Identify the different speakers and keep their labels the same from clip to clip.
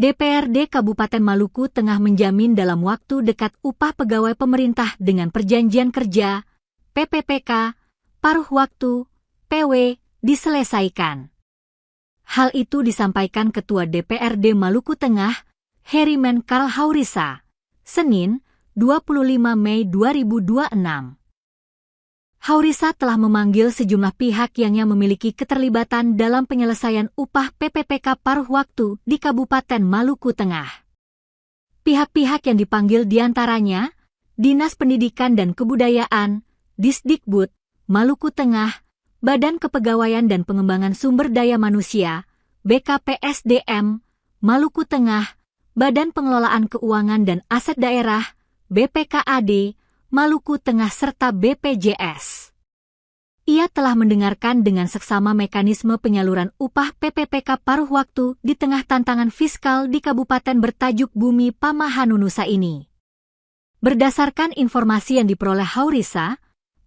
Speaker 1: DPRD Kabupaten Maluku Tengah menjamin dalam waktu dekat upah pegawai pemerintah dengan perjanjian kerja, PPPK, paruh waktu, PW, diselesaikan. Hal itu disampaikan Ketua DPRD Maluku Tengah, Herimen Karl Haurisa, Senin, 25 Mei 2026. Haurisa telah memanggil sejumlah pihak yang memiliki keterlibatan dalam penyelesaian upah PPPK paruh waktu di Kabupaten Maluku Tengah. Pihak-pihak yang dipanggil diantaranya Dinas Pendidikan dan Kebudayaan, Disdikbud, Maluku Tengah, Badan Kepegawaian dan Pengembangan Sumber Daya Manusia, BKPSDM, Maluku Tengah, Badan Pengelolaan Keuangan dan Aset Daerah, BPKAD, Maluku Tengah serta BPJS. Ia telah mendengarkan dengan seksama mekanisme penyaluran upah PPPK paruh waktu di tengah tantangan fiskal di kabupaten bertajuk Bumi Pamahanunusa ini. Berdasarkan informasi yang diperoleh Haurisa,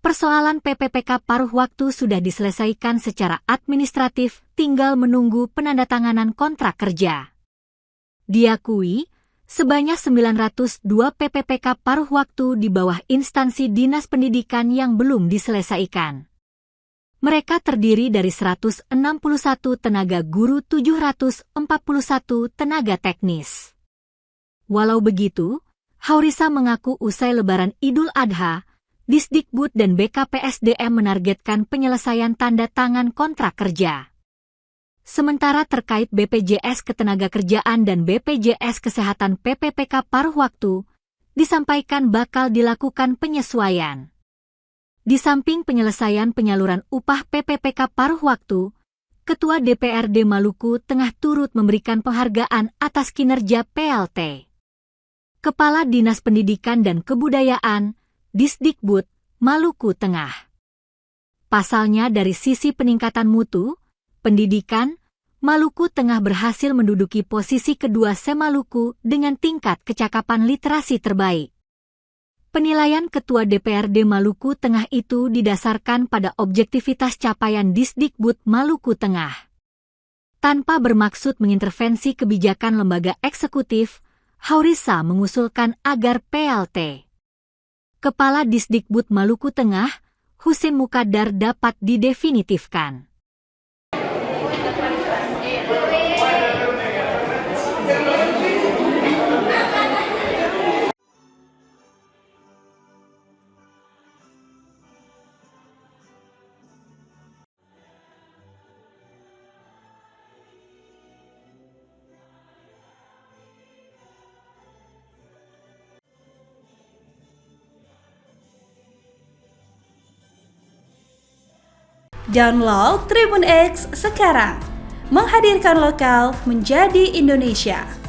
Speaker 1: persoalan PPPK paruh waktu sudah diselesaikan secara administratif, tinggal menunggu penandatanganan kontrak kerja. Diakui, sebanyak 902 PPPK paruh waktu di bawah instansi Dinas Pendidikan yang belum diselesaikan. Mereka terdiri dari 161 tenaga guru, 741 tenaga teknis. Walau begitu, Haurisa mengaku usai Lebaran Idul Adha, Disdikbud dan BKPSDM menargetkan penyelesaian tanda tangan kontrak kerja. Sementara terkait BPJS Ketenagakerjaan dan BPJS Kesehatan PPPK paruh waktu, disampaikan bakal dilakukan penyesuaian. Di samping penyelesaian penyaluran upah PPPK paruh waktu, Ketua DPRD Maluku Tengah turut memberikan penghargaan atas kinerja PLT. Kepala Dinas Pendidikan dan Kebudayaan, Disdikbud, Maluku Tengah. Pasalnya dari sisi peningkatan mutu, pendidikan, Maluku Tengah berhasil menduduki posisi kedua se-Maluku dengan tingkat kecakapan literasi terbaik. Penilaian Ketua DPRD Maluku Tengah itu didasarkan pada objektivitas capaian Disdikbud Maluku Tengah. Tanpa bermaksud mengintervensi kebijakan lembaga eksekutif, Haurisa mengusulkan agar PLT Kepala Disdikbud Maluku Tengah, Husin Mukadar dapat didefinitifkan.
Speaker 2: Download Tribun X sekarang, menghadirkan lokal menjadi Indonesia.